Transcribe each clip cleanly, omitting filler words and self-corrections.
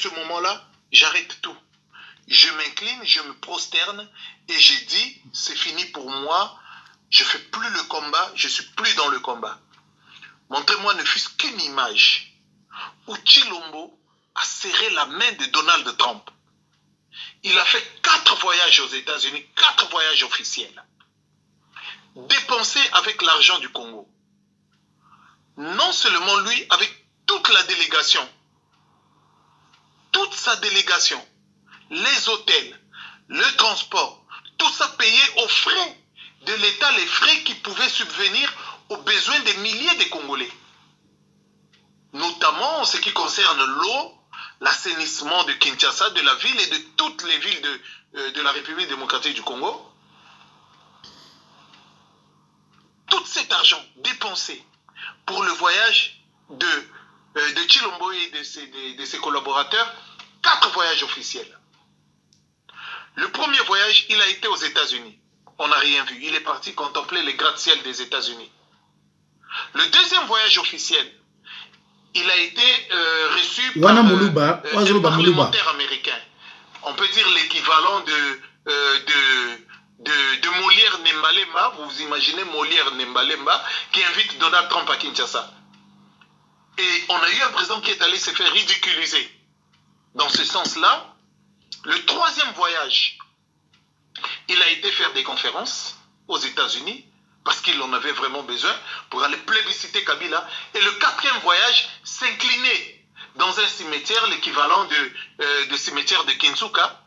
ce moment-là, j'arrête tout. Je m'incline, je me prosterne et j'ai dit, c'est fini pour moi, je ne fais plus le combat, je ne suis plus dans le combat. Montrez-moi ne fût-ce qu'une image où Chilombo a serré la main de Donald Trump. Il a fait 4 voyages aux États-Unis, 4 voyages officiels, dépensés avec l'argent du Congo. Non seulement lui, avec toute la délégation, toute sa délégation, les hôtels, le transport, tout ça payé aux frais de l'État, les frais qui pouvaient subvenir aux besoins des milliers de Congolais. Notamment en ce qui concerne l'eau, l'assainissement de Kinshasa, de la ville et de toutes les villes de la République démocratique du Congo. Tout cet argent dépensé pour le voyage de Chilombo et de ses collaborateurs, 4 voyages officiels. Le premier voyage, il a été aux États-Unis. On n'a rien vu. Il est parti contempler les gratte-ciel des États-Unis. Le deuxième voyage officiel, il a été reçu par un parlementaire américain. On peut dire l'équivalent de Molière Nembalemba. Vous imaginez Molière Nembalemba qui invite Donald Trump à Kinshasa. Et on a eu un président qui est allé se faire ridiculiser. Dans ce sens-là, le troisième voyage, il a été faire des conférences aux États-Unis parce qu'il en avait vraiment besoin pour aller plébisciter Kabila. Et le quatrième voyage, s'incliner dans un cimetière, l'équivalent de cimetière de Kinsuka,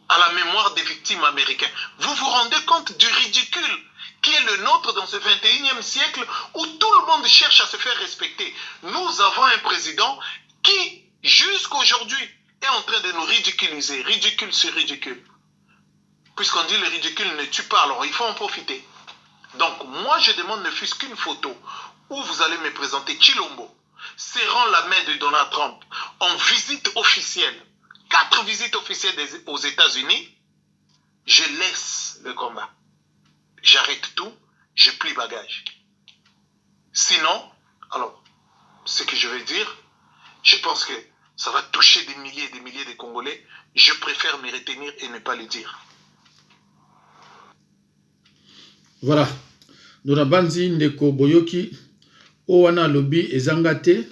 à la mémoire des victimes américaines. Vous vous rendez compte du ridicule qui est le nôtre dans ce 21e siècle où tout le monde cherche à se faire respecter. Nous avons un président qui, jusqu'aujourd'hui, est en train de nous ridiculiser, ridicule sur ridicule. Puisqu'on dit le ridicule ne tue pas, alors il faut en profiter. Donc moi je demande ne fût-ce qu'une photo où vous allez me présenter Chilombo serrant la main de Donald Trump en visite officielle, 4 visites officielles aux États-Unis, je laisse le combat. J'arrête tout, je plie bagage. Sinon, alors, ce que je vais dire, je pense que ça va toucher des milliers et des milliers de Congolais. Je préfère me retenir et ne pas le dire. Voilà. Nous avons ndeko boyoki owana lobby ezangate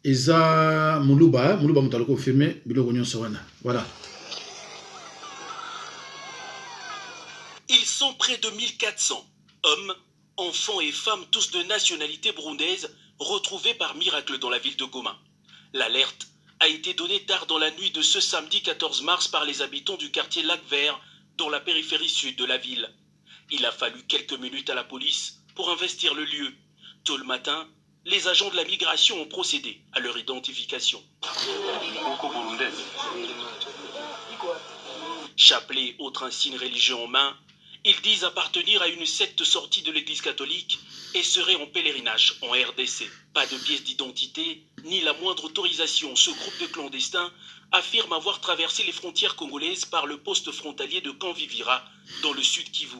eza muluba mutalo confirmer biloko nyonso wana. Voilà. Ils sont près de 1400 hommes, enfants et femmes, tous de nationalité burundaise, retrouvés par miracle dans la ville de Goma. L'alerte a été donnée tard dans la nuit de ce samedi 14 mars par les habitants du quartier Lac-Vert, dans la périphérie sud de la ville. Il a fallu quelques minutes à la police pour investir le lieu. Tôt le matin, les agents de la migration ont procédé à leur identification. Chapelet, autre insigne religieux en main, ils disent appartenir à une secte sortie de l'église catholique et seraient en pèlerinage en RDC. Pas de pièce d'identité, ni la moindre autorisation. Ce groupe de clandestins affirme avoir traversé les frontières congolaises par le poste frontalier de Kanvivira, dans le sud Kivu.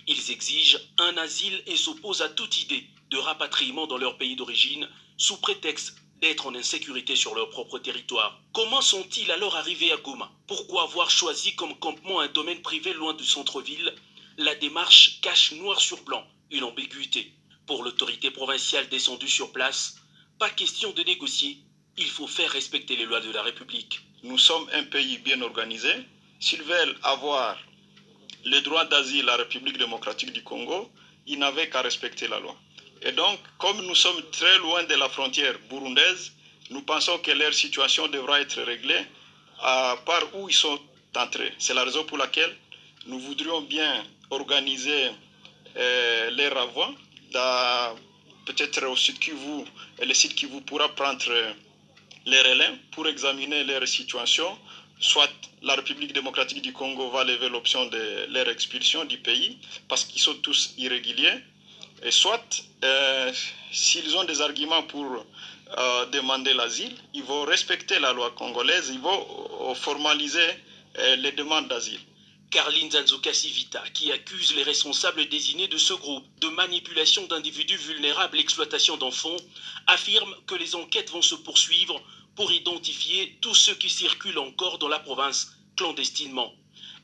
Ils exigent un asile et s'opposent à toute idée de rapatriement dans leur pays d'origine, sous prétexte d'être en insécurité sur leur propre territoire. Comment sont-ils alors arrivés à Goma? Pourquoi avoir choisi comme campement un domaine privé loin du centre-ville? La démarche cache noir sur blanc une ambiguïté. Pour l'autorité provinciale descendue sur place, pas question de négocier, il faut faire respecter les lois de la République. Nous sommes un pays bien organisé. S'ils veulent avoir le droit d'asile à la République démocratique du Congo, ils n'avaient qu'à respecter la loi. Et donc, comme nous sommes très loin de la frontière burundaise, nous pensons que leur situation devra être réglée par où ils sont entrés. C'est la raison pour laquelle nous voudrions bien organiser les renvois, peut-être au site Kivu, le site Kivu pourra prendre les relais pour examiner leur situation. Soit la République démocratique du Congo va lever l'option de leur expulsion du pays parce qu'ils sont tous irréguliers. Et soit, s'ils ont des arguments pour demander l'asile, ils vont respecter la loi congolaise, ils vont formaliser les demandes d'asile. Carline Zanzuka Sivita, qui accuse les responsables désignés de ce groupe de manipulation d'individus vulnérables et exploitation d'enfants, affirme que les enquêtes vont se poursuivre pour identifier tous ceux qui circulent encore dans la province clandestinement.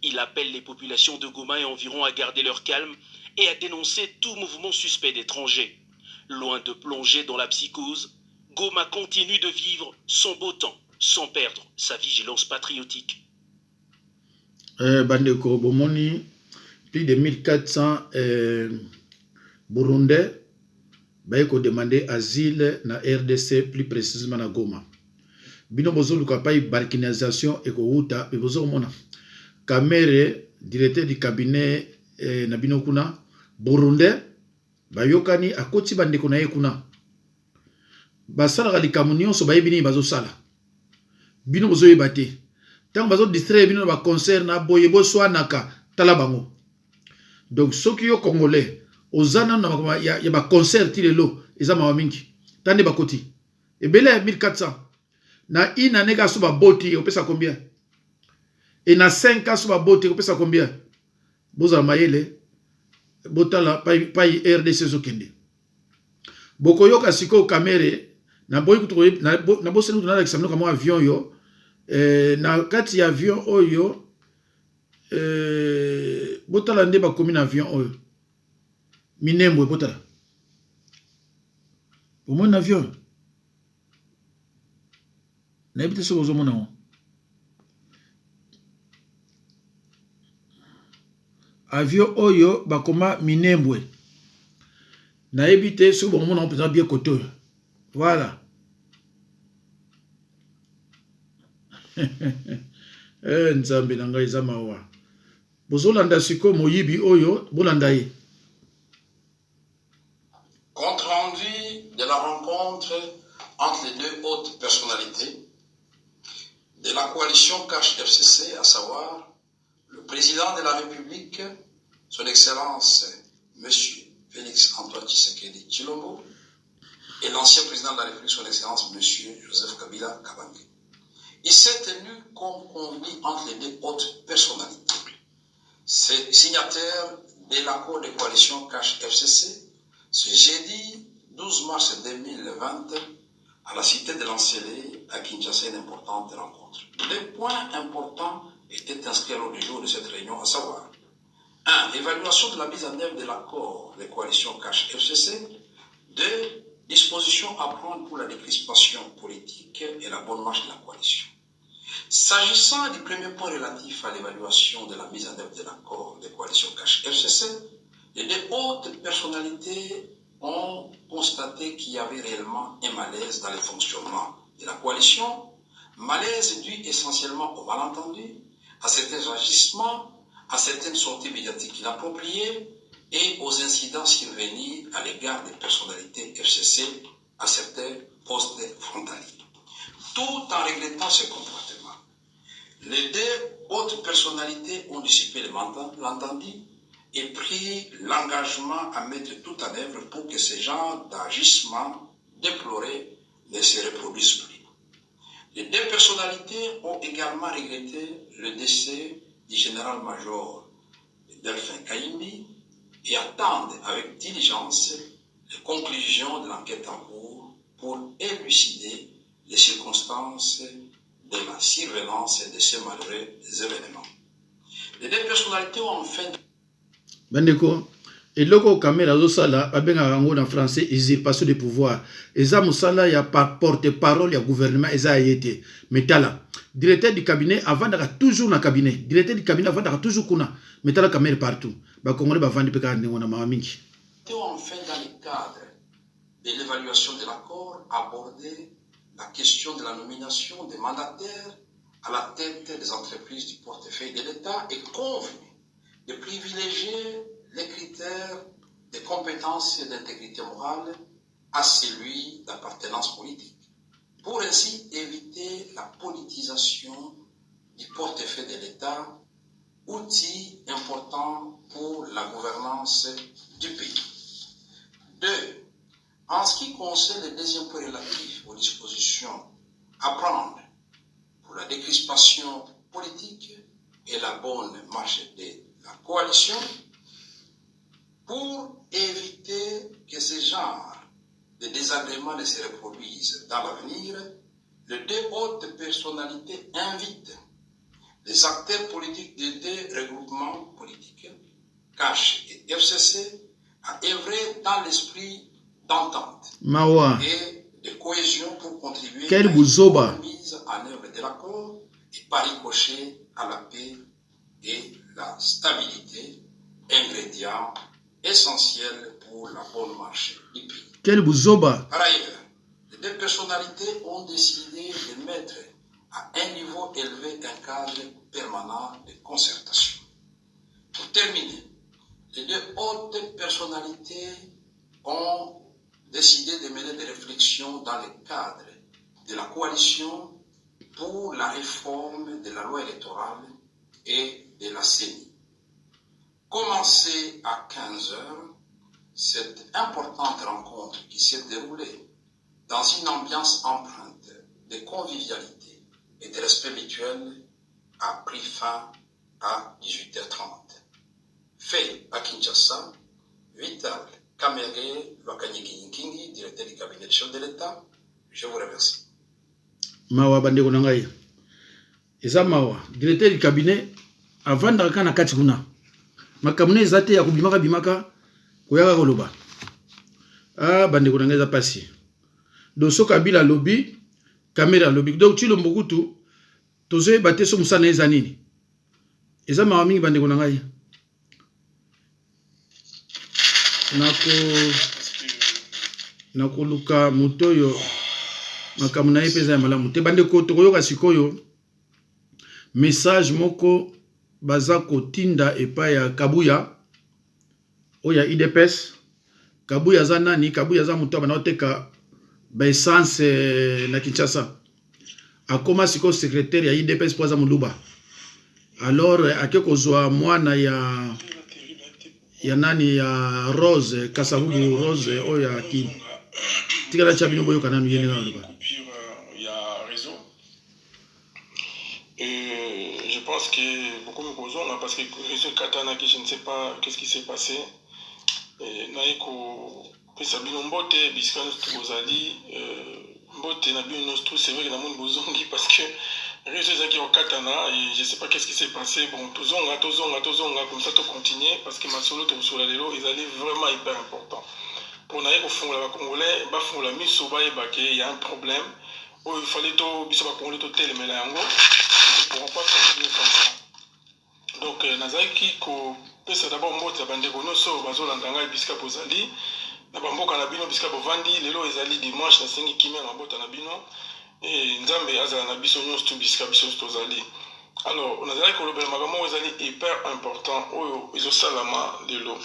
Il appelle les populations de Goma et environ à garder leur calme et à dénoncer tout mouvement suspect d'étrangers. Loin de plonger dans la psychose, Goma continue de vivre son beau temps sans perdre sa vigilance patriotique. Bandeko Bomoni, plus de 1400 Burundais ont demandé asile na RDC, plus précisément na Goma. Bino bozo luka pa balkanisation et kouta, et bozo mona. Kamere, directeur du cabinet na bino kuna, Burundais, bayokani akoti bandeko na ye kuna. Basala ka likamunyo so bayebini bazo sala. Bino bozo yebate. Tant bazo distraire bino ba concert na boyebo swanaka talabango. Donc ceux qui sont congolais, ozana na ya ba concert tilelo, eza mawamingi. Tande bakoti. Et bele 1400. Na ina nega so ba boti, opesa combien? Et na 5 ans so ba boti, opesa combien? Boza mayele botala pai RDC zo kende. Bokoyoka siko kamere na boyi kuto na bosse nous na examiner comme avion yo na kati ya avion oyo botala nde ba komi na avion oyo Minembwe botala au moins avion na ebite so bozo mona o avion oyo bakoma Minembwe na ebite so bon mona on bien koto voilà. Nzambe na ngai za mawa bozolanda siko moyibi oyo bolanda ye. Compte rendu de la rencontre entre les deux hautes personnalités de la coalition Cash FCC, à savoir le président de la République, son Excellence M. Félix Antoine Tshisekedi Tshilombo, et l'ancien président de la République, son Excellence M. Joseph Kabila Kabange. Il s'est tenu comme convenu entre les deux hautes personnalités. C'est signataire de l'accord de coalition Cash FCC ce jeudi 12 mars 2020 à la cité de l'Ancélé à Kinshasa, une importante rencontre. Les points importants étaient inscrits à l'ordre du jour de cette réunion, à savoir 1. Évaluation de la mise en œuvre de l'accord de coalition Cash FCC. 2. Dispositions à prendre pour la décrispation politique et la bonne marche de la coalition. S'agissant du premier point relatif à l'évaluation de la mise en œuvre de l'accord de coalition Cash FCC, les deux hautes personnalités ont constaté qu'il y avait réellement un malaise dans le fonctionnement de la coalition, malaise dû essentiellement au malentendu, à certains agissements, à certaines sorties médiatiques inappropriées et aux incidents survenus à l'égard des personnalités FCC à certains postes frontaliers. Tout en regrettant ce comportement, les deux hautes personnalités ont dissipé l'entendu et pris l'engagement à mettre tout en œuvre pour que ce genre d'agissement déploré ne se reproduise plus. Les deux personnalités ont également regretté le décès du général-major Delphin Kayimbi et attendent avec diligence les conclusions de l'enquête en cours pour élucider les circonstances de la survenance de ces malheureux événements. Les deux personnalités ont enfin... Bandeko, et logo caméra zosala abenga rango en français usurpation de pouvoir. Eza musala ya porte-parole ya gouvernement eza yete. Metala directeur du cabinet avant d'être toujours na cabinet. Directeur du cabinet avant d'être toujours kuna. Metala caméra partout. Ba congolais ba vandi peka ndingo na mamingi. Enfin dans le cadre de l'évaluation de l'accord aborder la question de la nomination des mandataires à la tête des entreprises du portefeuille de l'État est convenu de privilégier les critères de compétences et d'intégrité morale à celui d'appartenance politique, pour ainsi éviter la politisation du portefeuille de l'État, outil important pour la gouvernance du pays. 2. En ce qui concerne le deuxième point relatif aux dispositions à prendre pour la décrispation politique et la bonne marche de la coalition, pour éviter que ce genre de désagréments ne se reproduisent dans l'avenir, les deux hautes personnalités invitent les acteurs politiques des deux regroupements politiques, CASH et FCC, à œuvrer dans l'esprit d'entente et de cohésion pour contribuer à une mise en œuvre de l'accord et par ricochet à la paix et la stabilité, ingrédients essentiels pour la bonne marche du pays. Par ailleurs, les deux personnalités ont décidé de mettre à un niveau élevé un cadre permanent de concertation. Pour terminer, les deux hautes personnalités ont décidé de mener des réflexions dans le cadre de la coalition pour la réforme de la loi électorale et de la CENI. Commencée à 15 h, cette importante rencontre qui s'est déroulée dans une ambiance empreinte de convivialité et de respect mutuel a pris fin à 18 h 30. Fait à Kinshasa, Vital Kamere Lwakanyiki, directeur du cabinet chef de l'État, je vous remercie. Mawa bandeko na ngai. Eza mawa, directeur du cabinet avant d'arrêter na kati kuna. Makamune ezate ya kubimaka bimaka koyaka koloba. Ah bandeko na ngai za pasi. Doso Kabila lobby, caméra lobby. Donc tu le mbokutu tozo baté so musana eza nini. Eza mawa mingi bandeko na ngai. Nako luka mutoyo makamuna epeza ya malamu te bandeko tokoyoka sikoyo message moko baza kotinda epa ya Kabuya oya IDPS. Kabuya za nani? Kabuya za muto bana oteka ba essence na Kinshasa akoma siko secrétaire ya IDPS poza muluba. Alors akekozwa mwana ya nani ya Rose Kasavubu Rose oya ki tikala chabino boyo kananu yene na luba. Il y a réseau. Et je pense que beaucoup me posent parce que réseau Katana qui je ne sais pas qu'est-ce qui s'est passé. Et naiko pesa bino mbote biskano tuzali mbote na bino tout c'est vrai que na mon bozongi parce que réseau zaki au Katana et je sais pas qu'est-ce qui s'est passé. Bon tozonga comme ça tout continuer parce que ma solo to sur la lelo ils allaient vraiment hyper important. Pour naïe au fond la congolais ba fond la miso ba il y a un problème. Oh il fallait to biso ba congolais to tel mais là yango pour pas continuer comme ça. Donc nazaki ko pesa d'abord mbote ya bandeko noso bazolanda ngai biska pozali na bamboka na bino biska bovandi lelo ezali dimanche na sengi kimia na bota na bino et nzambe azala na biso nyonso tu biska biso tozali. Alors nazaki kolobela makambo ezali hyper important oyo ezosalama lelo.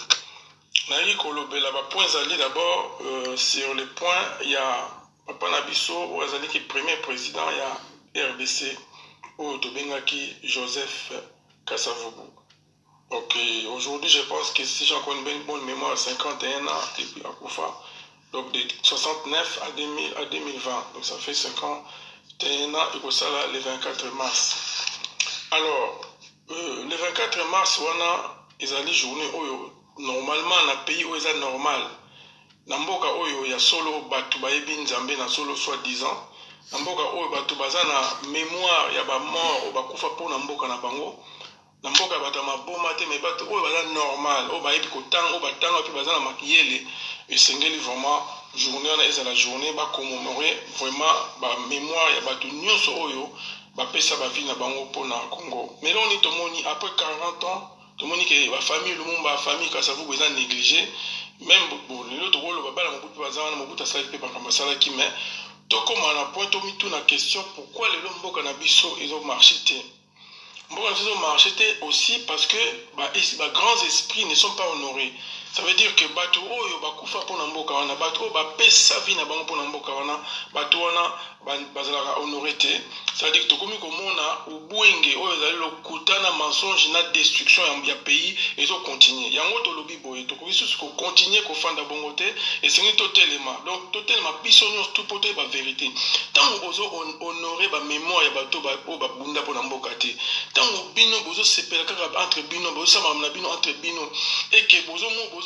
Naïe kolobela ba point ezali d'abord sur le point il y a papa na biso oyo azali ki premier président ya RDC oyo tobengaki Joseph Kasavubu. Ok, aujourd'hui je pense que si j'ai encore une bonne mémoire, 51 ans et puis à Koufa, donc de 69 à 2020, donc ça fait 51 ans et pour ça là, le 24 mars. Alors, le 24 mars, on a des journées où normalement dans le pays où c'est normal, dans le mboka où il y a solo batu baebi nzambe na solo soi-disant, dans le mboka où batu bazana mémoire ya ba mort ou ba kufa pour na mboka na bango. Namboka batama boma te mais bato oyo baza normal oyo bayebi kotanga oyo batanga pe baza na makiyele esengeli vraiment journée wana eza la journée ba commémorer vraiment ba mémoire ya bato nyonso oyo bapesa ba vie na bango mpona Congo. Mais là on est tomoni après 40 ans tomoni ke ba famille lumumba famille Kasavubu eza négligé même bon lelo tokolo babala mobutu baza wana mobutu asali pe bakamba salaki mais tokoma na point tomi tout na question pourquoi lelo mboka na biso ezo marché te. Bon, ils ont marché aussi parce que les grands esprits ne sont pas honorés. Ça veut dire que bateau oyo bakufa pona mboka wana bateau ba pesa vie na bango pona mboka wana bateau wana bazalaka honoré te. Ça veut dire que tokomi komona ubwenge oyo ezali lokutana mensonge na destruction ya pays ezo continuer. Yango to lobi boye tokomi susu ko continuer ko fanda bongo te et sengi to telema. Donc to telema biso nyos tout pote ba vérité. Tant bozo honorer ba mémoire ya bateau ba bunda pona mboka te. Tant bino bozo sepela kaka entre bino bozo sama na bino entre bino et que bozo mo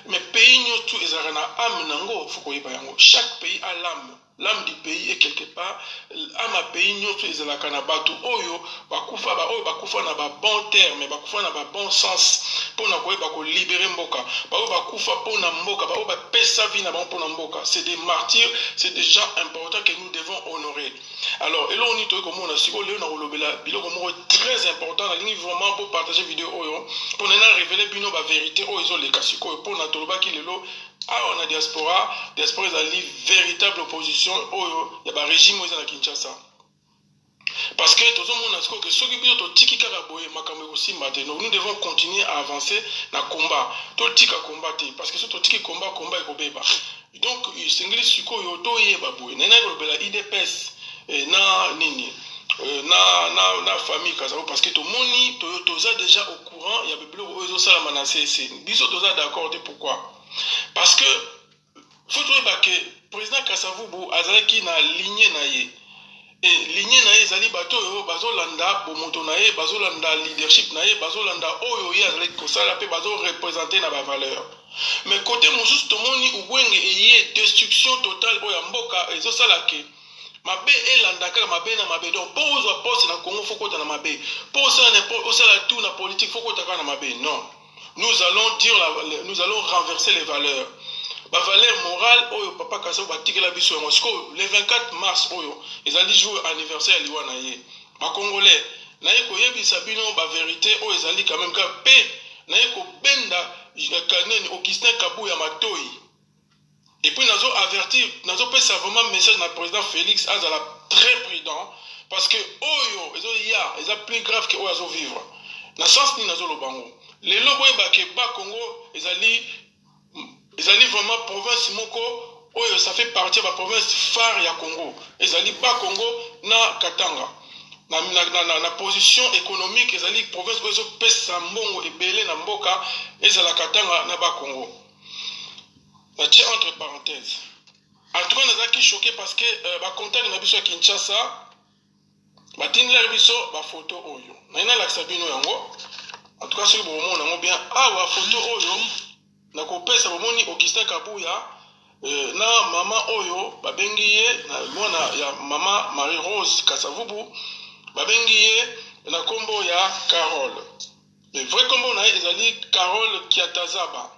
mais pays nous tous les arena âme nango faut qu'on y yango. Chaque pays a l'âme l'âme du pays est quelque part ama pays nyonso ezalaka na bato oyo bakufa na ba bon terme bakufa na ba bon sens mpona koyeba kolibere mboka baoyo bakufa mpona mboka baoyo bapesa vie na bango mpona mboka. C'est des martyrs, c'est des gens importants que nous devons honorer. Alors eloko nini toyei komona sikoyo lelo na kolobela biloko moko très important nalingi vraiment pour partager vidéo oyo mpona na révéler bino bavérité oyo ezoleka sikoyo mpona tolobaki lelo awa na diaspora ezali véritable opposition oyo ya barégime oyo eza na Kinshasa. Parce que tozomona sikoyo ke soki biso totiki kaka boye makambo ekosimba te. Donc nous devons continuer à avancer na combat. Totika combat te parce que soki totiki combat ekobeba. Donc sengeli sikoyo toyeba boye nena kolobela IDPS na nini na famille Kazabo parce que tomoni toza déjà au courant ya biloko oyo ezosalama na CC. Biso toza d'accord te pourquoi? Parce que faut toyeba ke président Kasavubu azalaki na lignée na ye. Et lignée na ye ezali bato oyo bazolanda bomoto na ye, bazolanda leadership na ye, bazolanda oyo ye azalaki kosala pe bazoreprésenter na bavaleur. Mais côté mosusu tomoni ubwenge eye destruction totale oyo ya mboka ezosalake mabe elanda kaka mabe na mabe. Donc pour ozwa poste na Congo faut kota na mabe, pour osala tout na politique faut kota na mabe. Non, nous allons renverser les valeurs. La valeur morale oyo papa Kasavubu batikela biso yango siko le 24 mars oyo ezali jour anniversaire liwa na ye ba congolais na ye koyebisa bino ba vérité oyo ezali quand même ka pe na ye ko benda kaneni Augustin Kabuya Matoi. Et puis nazo avertir nazo pesa vraiment message na président Félix azala très prudent parce que oyo eza plus grave que oyo azo vivre na sens ni nazo lobango lelo boyeba ke ba Congo ezali vraiment province moko oyo ça fait partie de la province phare ya Congo. Ezali ba Congo na Katanga. Na position économique ezali province oyo pesa mbongo ebele na mboka ezala Katanga na ba Congo. Na tia entre parenthèses. En tout cas nazaki choqué parce que ba contact na biso ya Kinshasa batindela biso ba photo oyo. Na ina la sabino yango. En tout cas soki bomona yango bien awa photo oyo na kopesa bomoni Augustin Kabuya na mama oyo babengi ye na mwana ya mama Marie Rose Kasavubu babengi ye na kombo ya Carole. Le vrai kombo na ezali Carole Kiatazaba.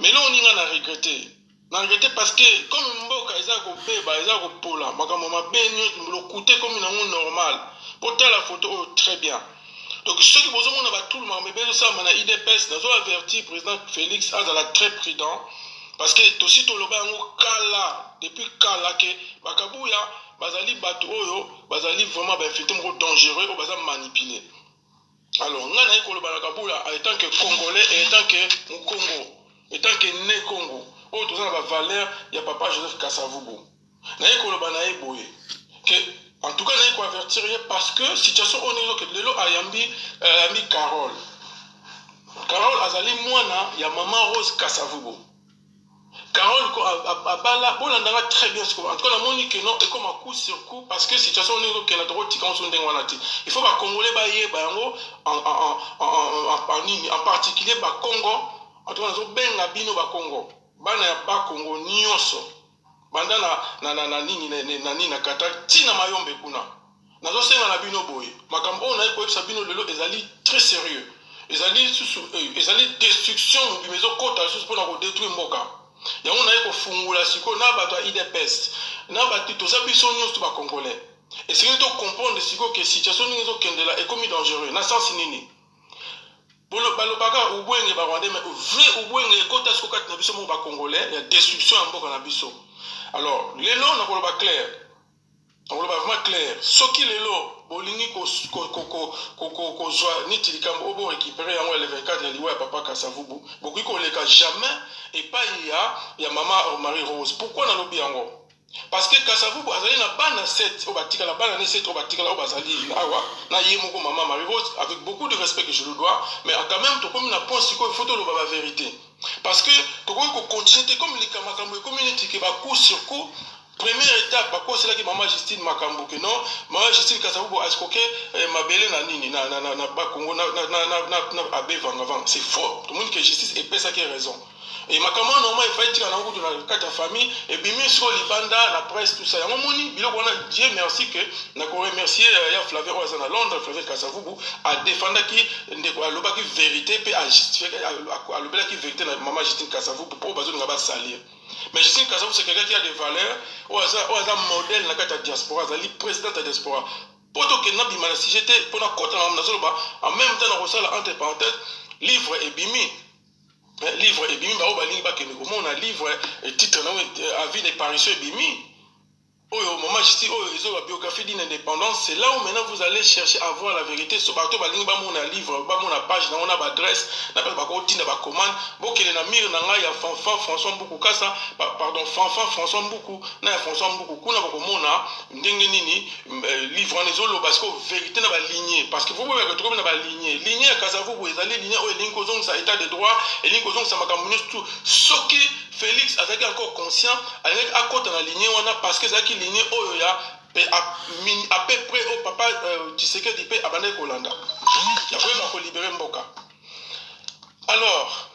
Mais là on y a regretté parce que comme mboka eza kobeba eza kopola makambo mabenyo le côté comme une normal pour la photo très bien. Donc, ceux qui vous ont tout le monde, mais ça, on a IDPS, nous avons averti le président Félix Azala très prudent, parce que aussi tout le monde kala depuis kala que Bakabuya, Bazali Batoyo, Bazali vraiment effectivement dangereux, ou Bazali manipulé. Alors, on a école Bakabuya en tant que Congolais et en tant que Congo, en tant que né Congo, où tout ça va valeur, il y a papa Joseph Kasavubu. On a école Banaï Boye que en tout cas, il faut avertir parce que situation on est que lelo ayambi Carole. Carole azali mwana ya maman Rose Kasavubu. Carole abala bolanda très bien ce en tout cas la monique non et comme un coup sur coup parce que situation on est que la droite quand on ndengwana ti. Il faut ba congolais ba ye ba yango en particulier ba Congo en tout cas zo benga bino ba Congo. Bana ya ba Congo nyonso. Banda na nini na kata tina mayombe kuna nazo senga na bino boye makambo on a ko yebisa bino lelo ezali très sérieux ezali destruction bimezo kota juste pour na ko détruire mboka yango na ko fungula siko na bato IDPS na bato toza biso nyonso ba congolais et c'est to comprendre siko que situation ni zo kendela est comme dangereux na sens nini balobaka ubwenge ba rwandais mais vrai ubwenge kota siko kati na biso mo ba congolais il y a destruction en mboka na biso. Alors, les lots, on va clair. On va vraiment clair. Ce qui est là, bolingi ko ni tilikam obo récupérer en le 24 ya liwa papa Kasavubu. Beaucoup ko leka jamais et pas il y a maman Marie Rose. Pourquoi na lobi yango? Parce que Kasavubu azali na bana 7 au batika la bana 7 au batika la bazali awa na yemoko maman Marie Rose avec beaucoup de respect que je le dois mais quand même to comme na point siko il faut to la vérité. Parce que tu peux continuer comme les Kamakambo community qui va coup sur coup. Première étape, c'est là que maman Justine Makambo que non, maman Justine Kasavubu a escoqué ma belle na nini na Bakongo na abé vangavang. C'est faux. Tout le monde que justice et ça qui a raison. et makambo normal il fallait tika na ngutu na kati ya famille et bimi sur libanda la presse tout ça yango moni biloko wana Dieu merci que na ko remercier ya Flavien Oazana Londres Flavien Kasavubu a défendaki ndeko alobaki vérité pe a justifié alobaki vérité na maman Justine Kasavubu pour bazo ngaba salir mais Justine Kasavubu c'est quelqu'un qui a des valeurs Oaza modèle na kati ya diaspora azali président de diaspora poto ke na bima na si j'étais pona kota na zoloba en même temps na kosala entre parenthèses livre et bimi livre et bimi ba balingi ba kene comment on a livre et titre na avis des parutions et bimi oh maman Justine oh ils ont la biographie d'une indépendance c'est là où maintenant vous allez chercher à voir la vérité sur bateau balingi ba mon livre ba mon page na on a adresse na pas ba ko tinda ba commande bo kele na mire na ngai ya Fanfan François Mboukou kasa pardon Fanfan François Mboukou na ya François Mboukou kuna ba ko mona ndenge nini livre en ezolo parce que vérité na ba lignée parce que vous pouvez retrouver na ba lignée ya Kasavubu ezali lignée o elingi kozong sa état de droit elingi kozong sa makambo tout soki Félix azaki encore conscient avec à côté na lignée wana parce que zaki lignée oyo ya à peu près au papa Tshisekedi pe abandé Kolanda ya vraiment ko libérer mboka alors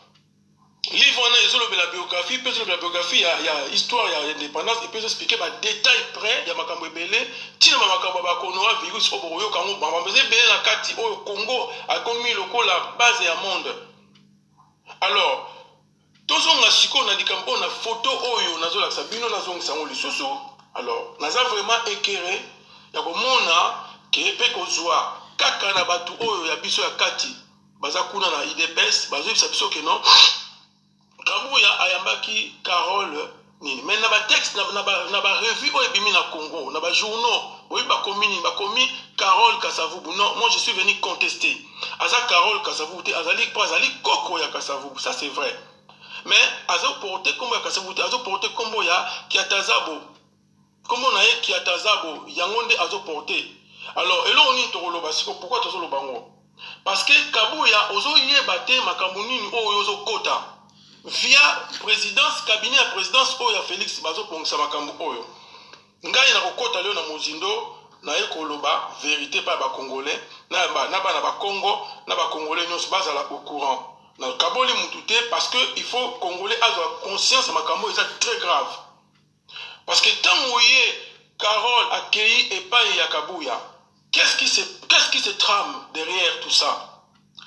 livre on a ezolo la biographie peut la biographie il y a histoire il y a indépendance et peut expliquer ba détail près il y a makambo ebele tina makambo ba konoa virus oboyo kango ba mbeze belé na kati oyo Congo a commis lokola base ya monde alors tozonga siko na likambo na photo oyo nazola sabino nazonga sango lisusu alors naza vraiment éclairé ya komona ke pe kozwa kaka na batu oyo ya biso ya kati baza kuna na IDPS bazo bisa biso ke non Kabuya ayambaki Carole nini mais na ba texte na ba revue oyo bimi na Congo na ba journaux oyo ba komi Carole Kasavubu non moi je suis venu contester aza Carole Kasavubu te azali koko ya Kasavubu ça c'est vrai mais azo porter comme ya Kasavubu azo porter kombo ya Kiatazabo comment na ye Kiatazabo yangonde azo porter alors elo oni to loba siko pourquoi to loba ngo parce que Kabuya ozo yeba te makambo nini oyo ozo kota via présidence cabinet à présidence oyo Félix bazo pongisa makambo oyo ngai na kokota leo na mozindo na ekoloba vérité pa ba congolais na ba Congo na ba congolais nyos bazala au courant na kaboli mutute parce que il faut congolais avoir conscience makambo est très grave parce que tant moye Carole accueilli et pas ya Kabuya qu'est-ce qui se trame derrière tout ça.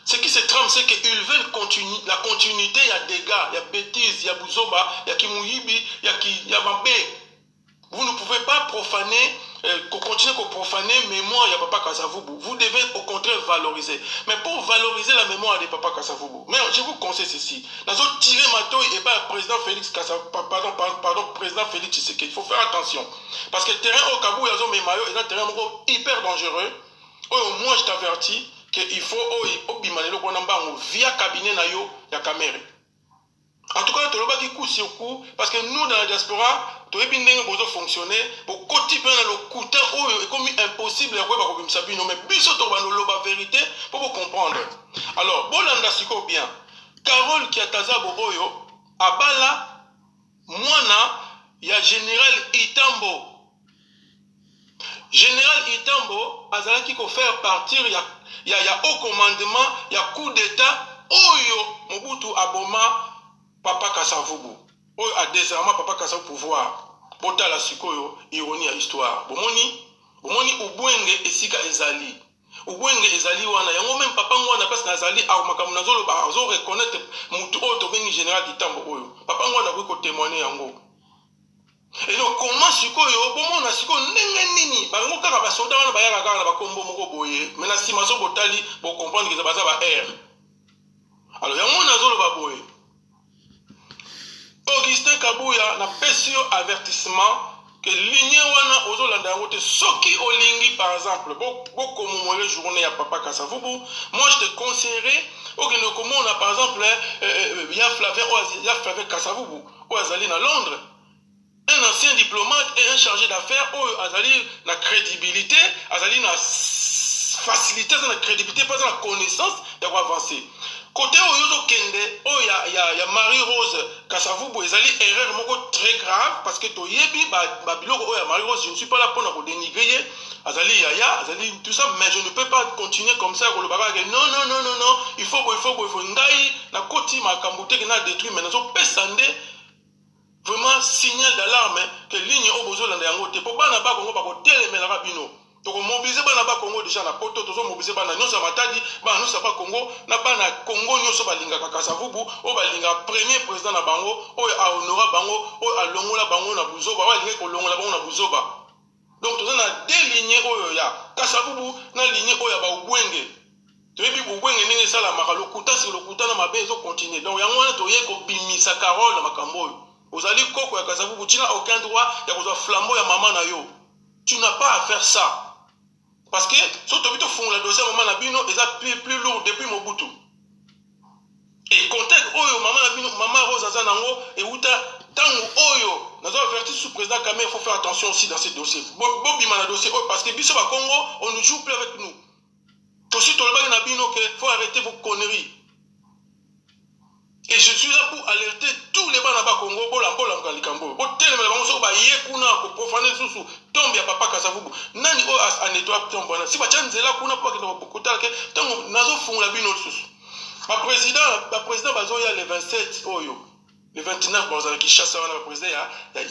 Ce qui se trame, c'est qu'ils veulent la continuité, il y a dégâts, il y a bêtises, il y a Bouzoba, il y a Kimouyibi, il y a Mabé. Vous ne pouvez pas profaner, continuer à profaner mémoire de Papa Kasavubu. Vous devez au contraire valoriser. Mais pour valoriser la mémoire de Papa Kasavubu, mais je vous conseille ceci. Dans un tiré mato et pas le président Félix président Félix Tshisekedi. Il faut faire attention. Parce que le terrain au Kabou, il y a un terrain hyper dangereux. Au moins, je t'avertis qu'il faut via cabinet na yo ya caméra. En tout cas, tu as dit coup sur coup parce que nous dans la diaspora, tu as bien fonctionner pour côté le couteau est comme impossible à voir comme ça mais biso to la vérité pour vous comprendre. Alors, bolanda siko bien. Carole Kiatazabo oyo abala mwana ya général Itambo. Général Itambo azalaki ko faire partir il y a au commandement, il y a coup d'état, oyo Mobutu aboma Papa Kasavubu. Oyo a désarmé Papa Kasavubu pouvoir. Bota la sikoyo, ironie à histoire. Bomoni ubwenge esika ezali. Ubwenge ezali wana. Yango même papa ngwana parce que nazali a makamu nazolo ba zo reconnaître mutu oyo to bengi général Itambo oyo. Papa ngwana ko témoigner yango. Et donc comment sikoyo bomona sikoyo ndenge nini bango kaka ba soda wana bayaka kaka na bakombo moko boye mais na sima so botali bo comprendre que ça baza ba R alors yango nazolo ba boye Augustin Kabuya na pesio avertissement que lignée wana ozolanda yango te soki olingi par exemple beaucoup momole journée ya Papa Kasavubu moi je te conseillerais okende komona par exemple ya Flavien Kasavubu ou azali na Londres. Un ancien diplomate et un chargé d'affaires où Azali la crédibilité, Azali la facilité, la crédibilité, pas la connaissance d'avoir avancé. côté oyo kende o ya Marie Rose Kasavubu ezali erreur moko très grave parce que toyebi ba biloko o ya Marie Rose, je ne suis pas là pour na ko dénigrer azali yaya azali tout ça, mais je ne peux pas continuer comme ça ko le baba que non, il faut ngai na koti makambo te na détruire mais nazo pesande vraiment signal d'alarme que ligne au besoin de yango te po bana ba Congo ba ko telemelaka bino to ko mobiliser bana ba Congo déjà na poto to zo mobiliser bana nyonso matadi bana nyonso ba Congo na bana Congo nyonso balinga Kasavubu o balinga premier président na bango o a honora bango o a longola bango na buzoba wa linga ko longola bango na buzoba. Donc to na deux lignes oyo ya Kasavubu na ligne oyo ya ba ubwenge to yebi ubwenge ndenge sala makalo kuta si lokuta na mabezo continuer. Donc yango wana to ye ko bimisa Carole na makambo oyo ozali koko ya Kasavubu, tu n'as aucun droit ya kozwa flambeau ya maman na yo. Tu n'as pas à faire ça. Parce que si tu as fait le dossier maman na bino, c'est plus lourd depuis Mobutu. Et contexte oyo maman Rose Azanango et uta tangu oyo nous avons averti sous président Kamé, il faut faire attention aussi dans ces dossiers. Bobi mana dossier parce que biso ba Congo, on ne joue plus avec nous. Aussi to le bag na bino que faut arrêter vos conneries. Et je suis là pour alerter tous les bana ba Congo, bola ngalikambo. Bo tele mela bango so ba yekuna ko profaner susu tombe ya papa Kasavubu. Nani o a nettoyer tombe na. Si ba chanzela kuna pa ke bokota ke tango nazo fungula bino susu. Ba président bazo ya le 27 oyo. Le 29 bazo ki chassa wana ba président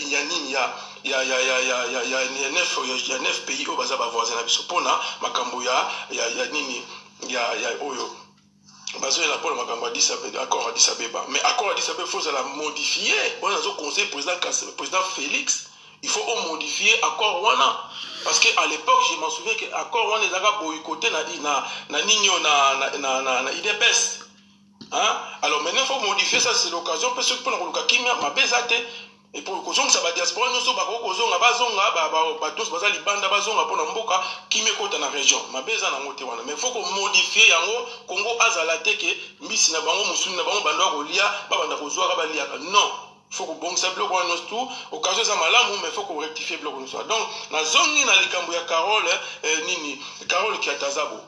ya nini ya 9 pays o baza ba voisin na biso pona makambo ya nini ya oyo. Bazo la pour makambo accord Addis Abeba, mais accord Addis Abeba faut la modifier. On a conseil président Félix, il faut modifier accord wana parce que à l'époque je m'en souviens que accord wana les a boycotté na nino na IDPS. Hein? Alors maintenant il faut modifier ça, c'est l'occasion parce que pour na kimia mabezate et pour que ça va diaspora nous sommes bazonga ba tous bazali banda bazonga pour na mboka kimeko ta na région mabeza na ngote wana mais faut qu'on modifie yango Congo azalate ke mbisi na bango musuni na bango bando ko lia ba banda ko zwa ba lia non faut que bon ça bloc wana tout occasion za malamu mais faut qu'on rectifie bloc nous donc na zone na likambo ya Carole Carole Kiatazabo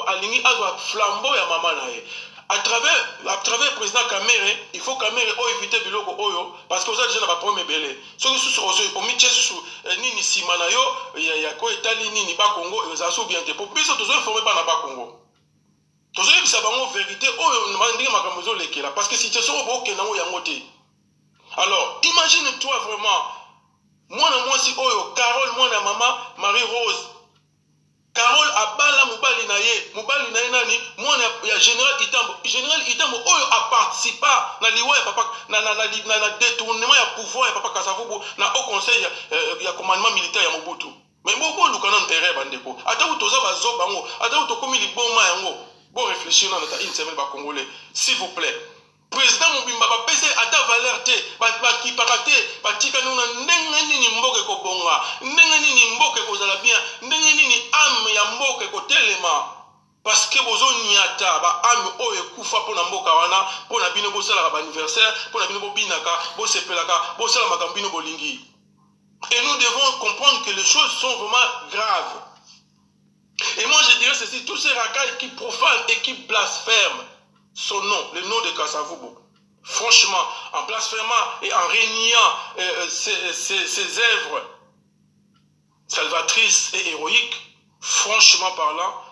alingi azwa flambeau ya mama na ye à travers le président Kamere, il faut Kamere éviter biloko oyo parce que vous avez déjà pas premier belé. Ce que sous au mitie sous nini simanayo ya ko etali nini ba Congo et ça sous bien te pour biso toujours informer pas na ba Congo. Toujours bisa bango vérité oyo ndinga makambo lekela parce que situation au ke nango yango te. Alors, imagine-toi vraiment moi si oyo Carole moi na maman Marie Rose Carole abala mobali na ye nani mwana ya général Itambo oyo a participé na liwa ya papa na détournement ya pouvoir ya papa Kasavubu na au conseil ya commandement militaire ya Mobutu mais boko lukana erreur bandeko ata utoza bazo bango ata utokomi liboma yango bon réfléchir na ta une semaine ba congolais s'il vous plaît président Mobimba ba pese ata valeur te ba ki parate ba tika nuna ndenge nini mboke ko bonga ndenge nini mboke ko zala bien ndenge nini ame ya mboke ko telema parce que bozo nyata ba ame oyo kufa pona mboka wana pona bino bo sala ba anniversaire pona bino bo binaka bo sepelaka bo sala makambino bolingi. Et nous devons comprendre que les choses sont vraiment graves. Et moi je dirais ceci, tous ces racailles qui profanent et qui blasphèment son nom, le nom de Kasavubu. Franchement, en blasphémant et en régnant ses œuvres salvatrices et héroïques, franchement parlant,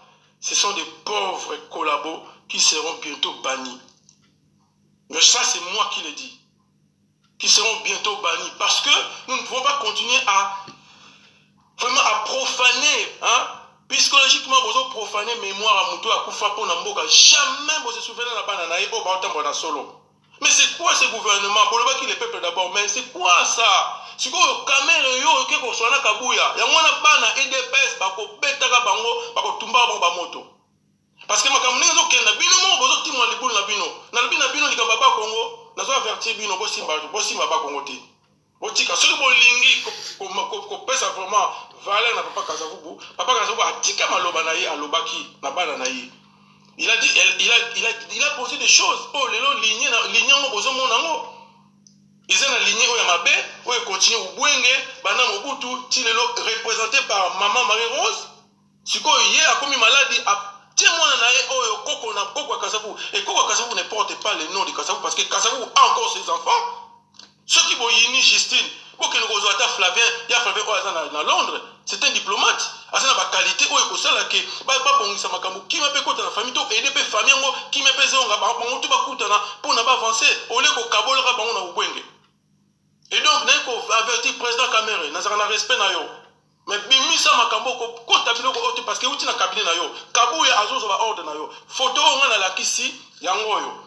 ce sont des pauvres collabos qui seront bientôt bannis. Mais ça, c'est moi qui le dis. Qui seront bientôt bannis. Parce que nous ne pouvons pas continuer à vraiment à profaner, hein? Psychologiquement, vous avez profané mémoire à Moutou à Koufa pour Namboka. Jamais vous vous souvenez de la bananaï au Baotambola solo. Mais c'est quoi ce gouvernement? Pour le bas qui les peuples d'abord, mais c'est quoi ça? C'est quoi le caméra yo qui est sur la Kabouya? Il y a un bana EDPS, bako betaka bango, bako tumba bango bamoto. Parce que ma caméra zo kenda bino mo bozo timwa libulu na bino. Na bino bino likamba ba Congo, nazo avertir bino bo simba ba Congo te. Otika soki bolingi ko pesa vraiment valeur na papa Kasavubu atika maloba na ye alobaki na bana na ye. Il a posé des choses. Oh lelo ligne ngo bozo monango. Ils ont ligne o ya mabe, o continue ubwenge bana Mobutu ti lelo représenté par maman Marie Rose. Siko ye a commis maladie Tiens-moi Koko na Koko Kasavu. Et Koko Kasavu ne porte pas le nom de Kasavu parce que Kasavu a encore ses enfants. Ceux qui vont yini Justine, pour que nous rejoignons Flavien, il y a Flavien à Londres, c'est un diplomate. Il y a une qualité où il y a qui m'a fait la famille, et des familles qui m'a fait pour avancer, au lieu que Kabul et donc, nous avons averti le président Cameroun, nous avons respect. Mais Bimisa Makambo, parce que vous avez un cabinet, Kabouya a ordre. Photo, on a la kisi, yangoyo.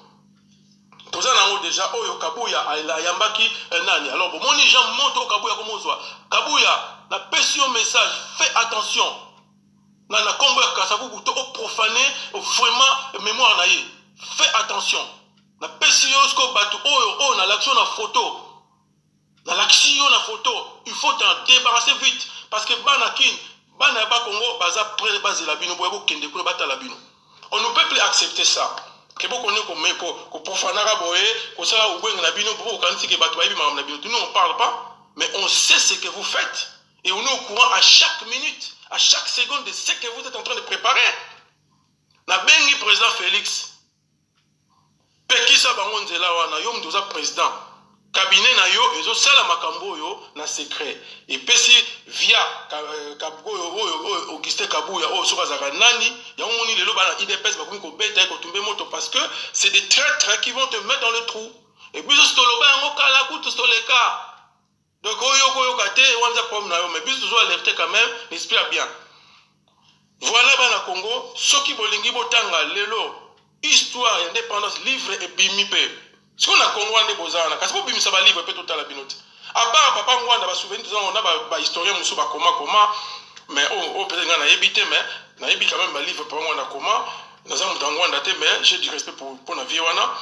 Toza nango déjà oyo Kabouya ayambaki nani. Alors bon moni gens monte au Kabouya comme ozwa. Kabouya na pesi un message, fais attention. Na kombo ya Kasavu buto o profaner vraiment mémoire na ye. Fais attention. Na pesi yo sko batu oyo na l'action na photo. Na l'action na photo, il faut t'en débarrasser vite parce que banakin bana ba Congo baza près base la bino boyebo kende ko bata la bino. On ne peut plus accepter ça. Que beaucoup ne connaissent pas, profanara boé, que ça ou bien la bino pour quand c'est que batouaï bima la bino. Nous on parle pas, mais on sait ce que vous faites et on est au courant à chaque minute, à chaque seconde de ce que vous êtes en train de préparer. Na bengi président Félix, pekisa bango nzela wana yo mdoza président. Cabinet na yo ezo sala makambo yo na secret et pesi via Augustin Kabouya o soka zaka nani ya ngoni lelo bana IDPS bakomi ko beta ko tumbe moto parce que c'est des traîtres qui vont te mettre dans le trou et puis ce toloba ngo kala kutu stoleka donc oyo kate wanza pom na yo mais bis toujours alerter quand même l'esprit bien voilà bana Congo soki bolingi botanga lelo histoire indépendance livre et bimipe. Ce qu'on a Congo en Bozana, parce que vous ça va livre peut tout à la binote. À part papa Mwanda va souvenir on a ba historien musu ba comment mais peut-être on a évité mais na évité quand même ba livre papa Mwanda comment nous avons Mwanda té mais j'ai du respect pour la vie wana.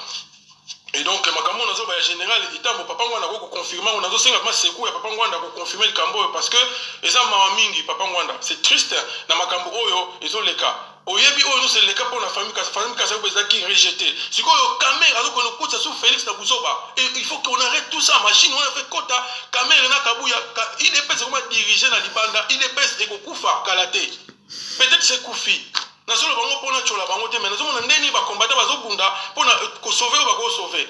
Et donc makambo nazo ba général itambo papa Mwanda ko confirmer on nazo senga ma sekou ya papa Mwanda ko confirmer le kambo parce que eza mawa mingi papa Mwanda c'est triste na makambo oyo ezo leka. Oyebi oyo c'est le cas pour la famille Kasavu qui rejeté. Si quoi caméra donc on écoute ça sur Félix Nabusoba et il faut qu'on arrête tout ça machine on a fait quota caméra na Kabouya il est pas comment diriger na libanda il est pas et kokufa kalate peut-être c'est Koufi na solo bango pona chola bango te mais nazo mona ndeni ba combattre bazo bunda pona ko sauver ou ba ko sauver.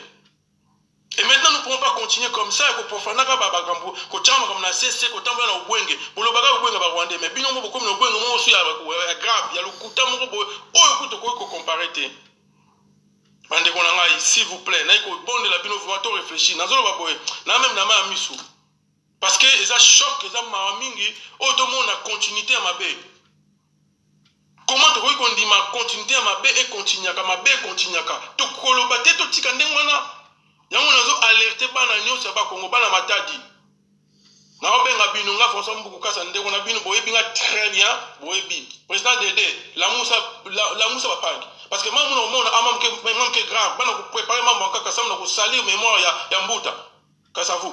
Et maintenant, nous ne pouvons pas continuer comme ça. Ko profanaka ba bagambo, ko chama comme na CC, ko tambula na ubwenge. Bolo baga ubwenge ba Rwanda, mais bino mo comme na ubwenge mo aussi grave, ya lokuta mo bo o ekuto ko comparer te. Bande ko nanga s'il vous plaît, na ko bonde la bino vraiment réfléchir. Nazolo ba boy, na même na ma misu. Parce que eza choc, eza ma mingi, o to mo na continuité à ma bé. Comment te ko ndi ma continuité à ma bé et continuaka ma bé continuaka. To koloba te to tika ndengwana. Yango nazo alerter bana nyonso ba Congo bana matadi. Na obenga bino nga François Mbuku kasa ndeko na bino boyebi nga très bien boyebi. Président Dédé la Moussa ba pangi. Parce que maman on amam que grave bana ko préparer maman kaka ça na ko salir mémoire ya Mbuta. Kasavu.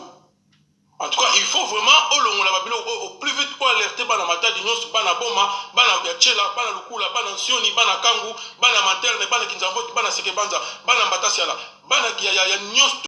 En tout cas, il faut vraiment au plus vite pour alerter bana matadi nyonso bana boma bana ya chela bana lukula bana sioni bana kangu bana materne bana kinzambo bana sekebanza bana mbatasiala bana ya nyonso